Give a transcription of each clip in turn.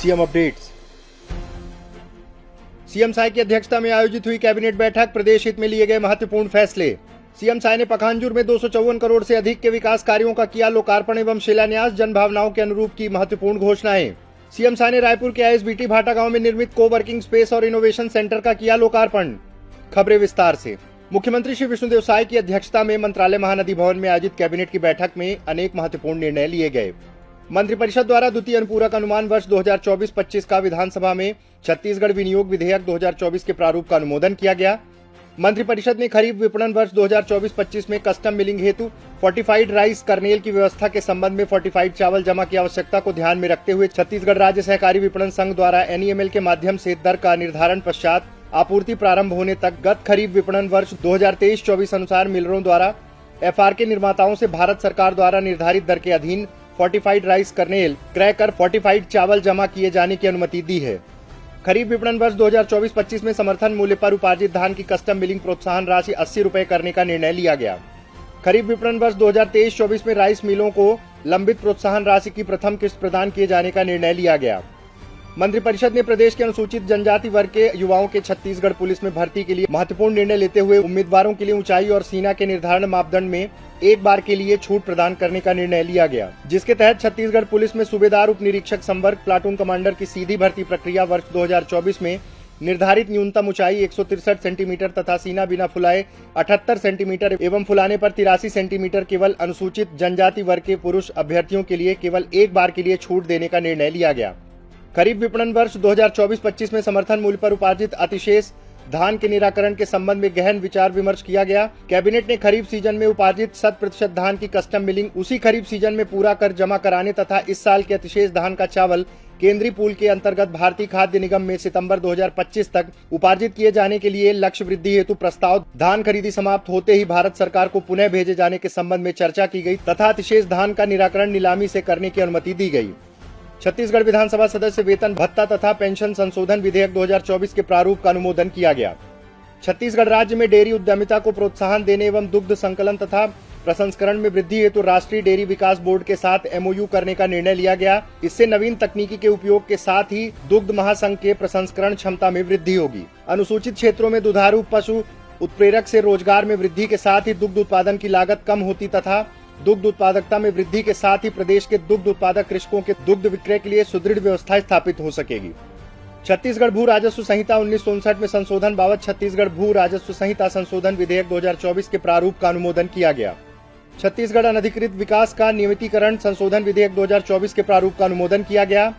CM updates. CM Sai की अध्यक्षता में आयोजित हुई कैबिनेट बैठक, प्रदेश हित में लिए गए महत्वपूर्ण फैसले। सीएम साय ने पखांजूर में 254 करोड़ से अधिक के विकास कार्यों का किया लोकार्पण एवं शिलान्यास, जन भावनाओं के अनुरूप की महत्वपूर्ण घोषणाएं। सीएम साय ने रायपुर के आईएसबीटी भाटा गांव में निर्मित को वर्किंग स्पेस और इनोवेशन सेंटर का किया लोकार्पण। खबरें विस्तार से। मुख्यमंत्री श्री विष्णुदेव साय की अध्यक्षता में मंत्रालय महानदी भवन में आयोजित कैबिनेट की बैठक में अनेक महत्वपूर्ण निर्णय लिए गए। मंत्रिपरिषद द्वारा द्वितीय अनुपूरक अनुमान वर्ष 2024-25 का विधानसभा में छत्तीसगढ़ विनियोग विधेयक 2024 के प्रारूप का अनुमोदन किया गया। मंत्रिपरिषद ने खरीफ विपणन वर्ष 2024-25 में कस्टम मिलिंग हेतु फोर्टिफाइड राइस कर्नेल की व्यवस्था के संबंध में फोर्टिफाइड चावल जमा की आवश्यकता को ध्यान में रखते हुए छत्तीसगढ़ राज्य सहकारी विपणन संघ द्वारा एनईएमएल के माध्यम से दर का निर्धारण पश्चात आपूर्ति प्रारंभ होने तक गत खरीफ विपणन वर्ष 2023-24 अनुसार मिलरों द्वारा एफआरके निर्माताओं से भारत सरकार द्वारा निर्धारित दर के अधीन फोर्टिफाइड राइस कर्नेल क्रय कर फोर्टिफाइड चावल जमा किए जाने की अनुमति दी है। खरीफ विपणन वर्ष 2024-25 में समर्थन मूल्य पर उपार्जित धान की कस्टम मिलिंग प्रोत्साहन राशि 80 रुपए करने का निर्णय लिया गया। खरीफ विपणन वर्ष 2023-24 में राइस मिलों को लंबित प्रोत्साहन राशि की प्रथम किस्त प्रदान किए जाने का निर्णय लिया गया। मंत्रिपरिषद ने प्रदेश के अनुसूचित जनजाति वर्ग के युवाओं के छत्तीसगढ़ पुलिस में भर्ती के लिए महत्वपूर्ण निर्णय लेते हुए उम्मीदवारों के लिए ऊंचाई और सीना के निर्धारण मापदंड में एक बार के लिए छूट प्रदान करने का निर्णय लिया गया, जिसके तहत छत्तीसगढ़ पुलिस में सूबेदार, उप निरीक्षक, संवर्ग, प्लाटून कमांडर की सीधी भर्ती प्रक्रिया वर्ष 2024 में निर्धारित न्यूनतम ऊंचाई 163 सेंटीमीटर तथा सीना बिना फुलाए 78 सेंटीमीटर एवं फुलाने पर 83 सेंटीमीटर केवल अनुसूचित जनजाति वर्ग के पुरुष अभ्यर्थियों के लिए केवल एक बार के लिए छूट देने का निर्णय लिया गया। खरीफ विपणन वर्ष 2024-25 में समर्थन मूल्य पर उपार्जित अतिशेष धान के निराकरण के संबंध में गहन विचार विमर्श किया गया। कैबिनेट ने खरीफ सीजन में उपार्जित 100% धान की कस्टम मिलिंग उसी खरीफ सीजन में पूरा कर जमा कराने तथा इस साल के अतिशेष धान का चावल केंद्रीय पूल के अंतर्गत भारतीय खाद्य निगम में सितंबर 2025 तक उपार्जित किए जाने के लिए लक्ष्य वृद्धि हेतु प्रस्ताव धान खरीदी समाप्त होते ही भारत सरकार को पुनः भेजे जाने के संबंध में चर्चा की गई तथा अतिशेष धान का निराकरण नीलामी से करने की अनुमति दी गई। छत्तीसगढ़ विधानसभा सदस्य वेतन भत्ता तथा पेंशन संशोधन विधेयक 2024 के प्रारूप का अनुमोदन किया गया। छत्तीसगढ़ राज्य में डेयरी उद्यमिता को प्रोत्साहन देने एवं दुग्ध संकलन तथा प्रसंस्करण में वृद्धि हेतु राष्ट्रीय डेयरी विकास बोर्ड के साथ एमओयू करने का निर्णय लिया गया। इससे नवीन तकनीकी के उपयोग के साथ ही दुग्ध महासंघ के प्रसंस्करण क्षमता में वृद्धि होगी। अनुसूचित क्षेत्रों में दुधारू पशु उत्प्रेरक से रोजगार में वृद्धि के साथ ही दुग्ध उत्पादन की लागत कम होती तथा दुग्ध उत्पादकता में वृद्धि के साथ ही प्रदेश के दुग्ध उत्पादक कृषकों के दुग्ध विक्रय के लिए सुदृढ़ व्यवस्था स्थापित हो सकेगी। छत्तीसगढ़ भू राजस्व संहिता 1959 में संशोधन बाबत छत्तीसगढ़ भू राजस्व संहिता संशोधन विधेयक 2024 के प्रारूप का अनुमोदन किया गया। छत्तीसगढ़ अनधिकृत विकास का नियमितीकरण संशोधन विधेयक 2024 के प्रारूप का अनुमोदन किया गया।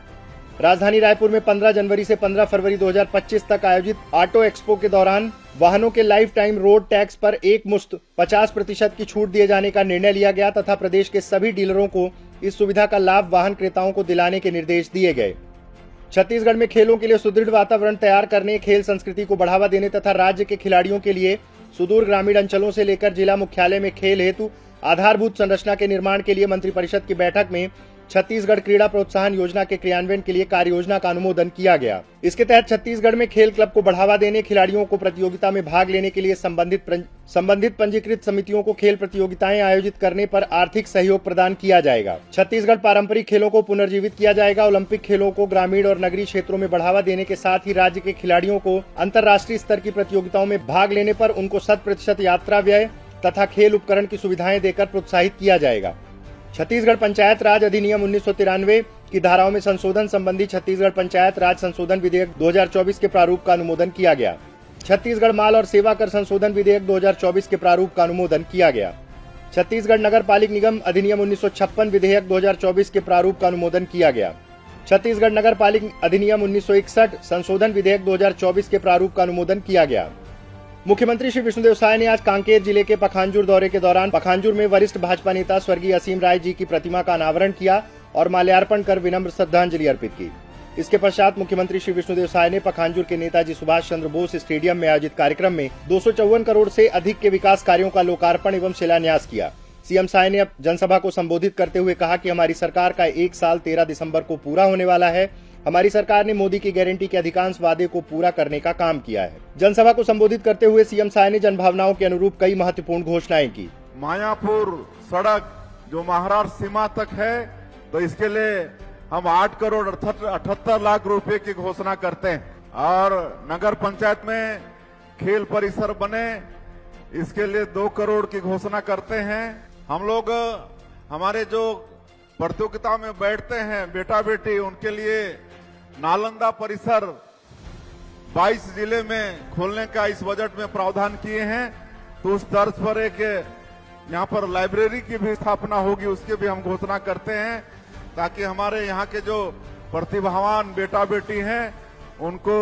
राजधानी रायपुर में 15 जनवरी से 15 फरवरी 2025 तक आयोजित ऑटो एक्सपो के दौरान वाहनों के लाइफ टाइम रोड टैक्स पर एक मुश्त 50% की छूट दिए जाने का निर्णय लिया गया तथा प्रदेश के सभी डीलरों को इस सुविधा का लाभ वाहन क्रेताओं को दिलाने के निर्देश दिए गए। छत्तीसगढ़ में खेलों के लिए सुदृढ़ वातावरण तैयार करने, खेल संस्कृति को बढ़ावा देने तथा राज्य के खिलाड़ियों के लिए सुदूर ग्रामीण अंचलों से लेकर जिला मुख्यालय में खेल हेतु आधारभूत संरचना के निर्माण के लिए मंत्रिपरिषद की बैठक में छत्तीसगढ़ क्रीड़ा प्रोत्साहन योजना के क्रियान्वयन के लिए कार्य योजना का अनुमोदन किया गया। इसके तहत छत्तीसगढ़ में खेल क्लब को बढ़ावा देने, खिलाड़ियों को प्रतियोगिता में भाग लेने के लिए संबंधित पंजीकृत समितियों को खेल प्रतियोगिताएं आयोजित करने पर आर्थिक सहयोग प्रदान किया जाएगा। छत्तीसगढ़ पारंपरिक खेलों को पुनर्जीवित किया जाएगा। ओलंपिक खेलों को ग्रामीण और नगरीय क्षेत्रों में बढ़ावा देने के साथ ही राज्य के खिलाड़ियों को अंतर्राष्ट्रीय स्तर की प्रतियोगिताओं में भाग लेने पर उनको 100% यात्रा व्यय तथा खेल उपकरण की सुविधाएं देकर प्रोत्साहित किया जाएगा। छत्तीसगढ़ पंचायत राज अधिनियम 1993 की धाराओं में संशोधन संबंधी छत्तीसगढ़ पंचायत राज संशोधन विधेयक 2024 के प्रारूप का अनुमोदन किया गया। छत्तीसगढ़ माल और सेवा कर संशोधन विधेयक 2024 के प्रारूप का अनुमोदन किया गया। छत्तीसगढ़ नगर पालिक निगम अधिनियम 1956 विधेयक 2024 के प्रारूप का अनुमोदन किया गया। छत्तीसगढ़ नगर पालिक अधिनियम 1961 संशोधन विधेयक 2024 के प्रारूप का अनुमोदन किया गया। मुख्यमंत्री श्री विष्णुदेव साय ने आज कांकेर जिले के पखांजूर दौरे के दौरान पखांजूर में वरिष्ठ भाजपा नेता स्वर्गीय असीम राय जी की प्रतिमा का अनावरण किया और माल्यार्पण कर विनम्र श्रद्धांजलि अर्पित की। इसके पश्चात मुख्यमंत्री श्री विष्णुदेव साय ने पखांजूर के नेताजी सुभाष चंद्र बोस स्टेडियम में आयोजित कार्यक्रम में 254 करोड़ से अधिक के विकास कार्यों का लोकार्पण एवं शिलान्यास किया। सीएम साय ने जनसभा को संबोधित करते हुए कहा कि हमारी सरकार का 1 साल 13 दिसंबर को पूरा होने वाला है। हमारी सरकार ने मोदी की गारंटी के अधिकांश वादे को पूरा करने का काम किया है। जनसभा को संबोधित करते हुए सीएम साय ने जनभावनाओं के अनुरूप कई महत्वपूर्ण घोषणाएं की। मायापुर सड़क जो महाराष्ट्र सीमा तक है, तो इसके लिए हम 8 करोड़ 78 लाख रुपए की घोषणा करते हैं और नगर पंचायत में खेल परिसर बने इसके लिए 2 करोड़ की घोषणा करते हैं। हम लोग हमारे जो प्रतियोगिता में बैठते हैं बेटा बेटी उनके लिए नालंदा परिसर 22 जिले में खोलने का इस बजट में प्रावधान किए हैं। तो उस तर्ज पर एक यहाँ पर लाइब्रेरी की भी स्थापना होगी, उसकी भी हम घोषणा करते हैं ताकि हमारे यहाँ के जो प्रतिभावान बेटा बेटी हैं उनको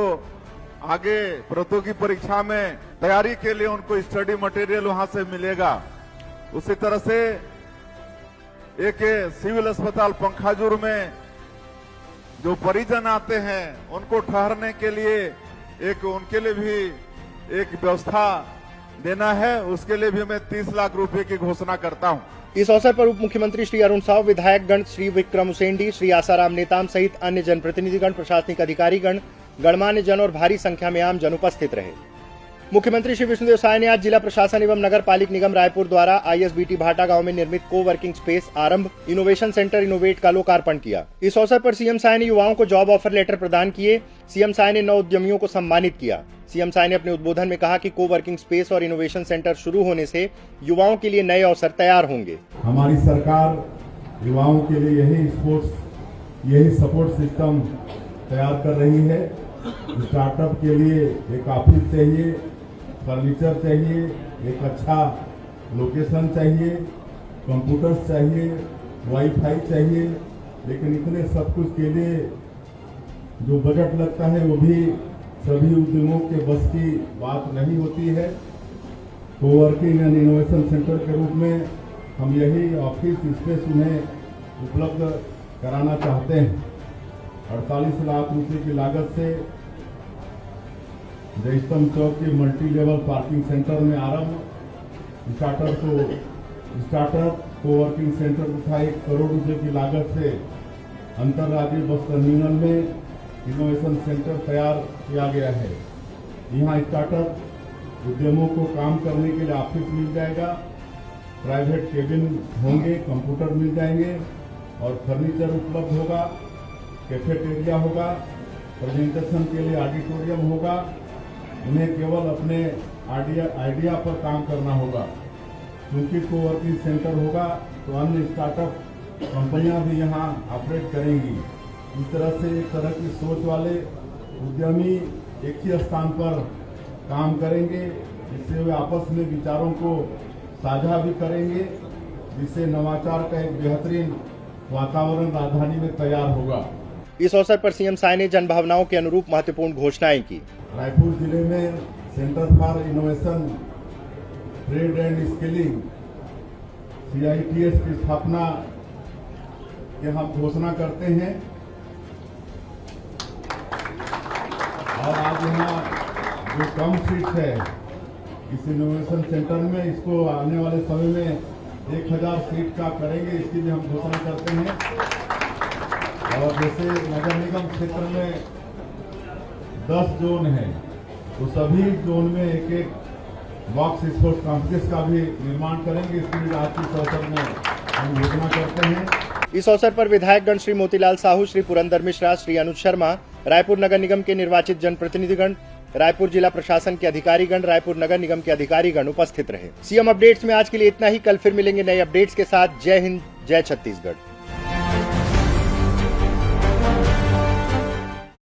आगे प्रतियोगी परीक्षा में तैयारी के लिए उनको स्टडी मटेरियल वहां से मिलेगा। उसी तरह से एक सिविल अस्पताल पंखाजुर में जो परिजन आते हैं उनको ठहरने के लिए एक उनके लिए भी एक व्यवस्था देना है, उसके लिए भी मैं 30 लाख रुपए की घोषणा करता हूं। इस अवसर पर उप मुख्यमंत्री श्री अरुण साव, विधायक गण श्री विक्रम उसेंडी, श्री आसाराम नेताम सहित अन्य जनप्रतिनिधिगण, प्रशासनिक अधिकारीगण, गणमान्य जन और भारी संख्या में आम जन उपस्थित रहे। मुख्यमंत्री श्री विष्णुदेव साय ने आज जिला प्रशासन एवं नगर पालिक निगम रायपुर द्वारा आईएसबीटी भाटा गांव में निर्मित को वर्किंग स्पेस आरंभ इनोवेशन सेंटर इनोवेट का लोकार्पण किया। इस अवसर पर सीएम साय ने युवाओं को जॉब ऑफर लेटर प्रदान किए। सीएम साय ने 9 उद्यमियों को सम्मानित किया। सीएम साय ने अपने उद्बोधन में कहा कि को वर्किंग स्पेस और इनोवेशन सेंटर शुरू होने से युवाओं के लिए नए अवसर तैयार होंगे। हमारी सरकार युवाओं के लिए यही सपोर्ट सिस्टम तैयार कर रही है। स्टार्टअप के लिए एक ऑफिस चाहिए, फर्नीचर चाहिए, एक अच्छा लोकेशन चाहिए, कंप्यूटर्स चाहिए, वाईफाई चाहिए, लेकिन इतने सब कुछ के लिए जो बजट लगता है वो भी सभी उद्यमों के बस की बात नहीं होती है। कोवर्किंग एंड इनोवेशन सेंटर के रूप में हम यही ऑफिस स्पेस उन्हें उपलब्ध कराना चाहते हैं। 48 लाख रुपए की लागत से जयस्तंभ चौक के मल्टी लेवल पार्किंग सेंटर में आरंभ, स्टार्टअप कोवर्किंग सेंटर तथा 1 करोड़ रुपए की लागत से अंतर्राज्यीय बस टर्मिनल में इनोवेशन सेंटर तैयार किया गया है। यहाँ स्टार्टअप उद्यमों को काम करने के लिए ऑफिस मिल जाएगा, प्राइवेट केबिन होंगे, कंप्यूटर मिल जाएंगे और फर्नीचर उपलब्ध होगा, कैफेटेरिया होगा, प्रेजेंटेशन के लिए ऑडिटोरियम होगा। उन्हें केवल अपने आइडिया पर काम करना होगा। क्योंकि कोवर्किंग सेंटर होगा तो अन्य स्टार्टअप कंपनियां भी यहाँ ऑपरेट करेंगी। इस तरह से एक तरह की सोच वाले उद्यमी एक ही स्थान पर काम करेंगे, जिससे वे आपस में विचारों को साझा भी करेंगे, जिससे नवाचार का एक बेहतरीन वातावरण राजधानी में तैयार होगा। इस अवसर पर सीएम साय ने जनभावनाओं के अनुरूप महत्वपूर्ण घोषणाएं की। रायपुर जिले में centre for innovation trade and skilling CITS की स्थापना की हम घोषणा करते हैं और आज यहाँ जो कम सीट है इस इनोवेशन सेंटर में, इसको आने वाले समय में 1000 सीट का करेंगे, इसकी भी हम घोषणा करते हैं। और जैसे नगर निगम क्षेत्र में 10 जोन है तो सभी जोन में एक बॉक्स स्पोर्ट्स कॉम्प्लेक्स का भी निर्माण करेंगे, इसके लिए आज के अवसर में हम घोषणा करते हैं। इस अवसर पर विधायकगण श्री मोतीलाल साहू, श्री पुरंदर मिश्रा, श्री अनुज शर्मा, रायपुर नगर निगम के निर्वाचित जनप्रतिनिधिगण, रायपुर जिला प्रशासन के अधिकारीगण, रायपुर नगर निगम के अधिकारीगण उपस्थित रहे। सीएम अपडेट्स में आज के लिए इतना ही। कल फिर मिलेंगे नए अपडेट्स के साथ। जय हिंद, जय छत्तीसगढ़।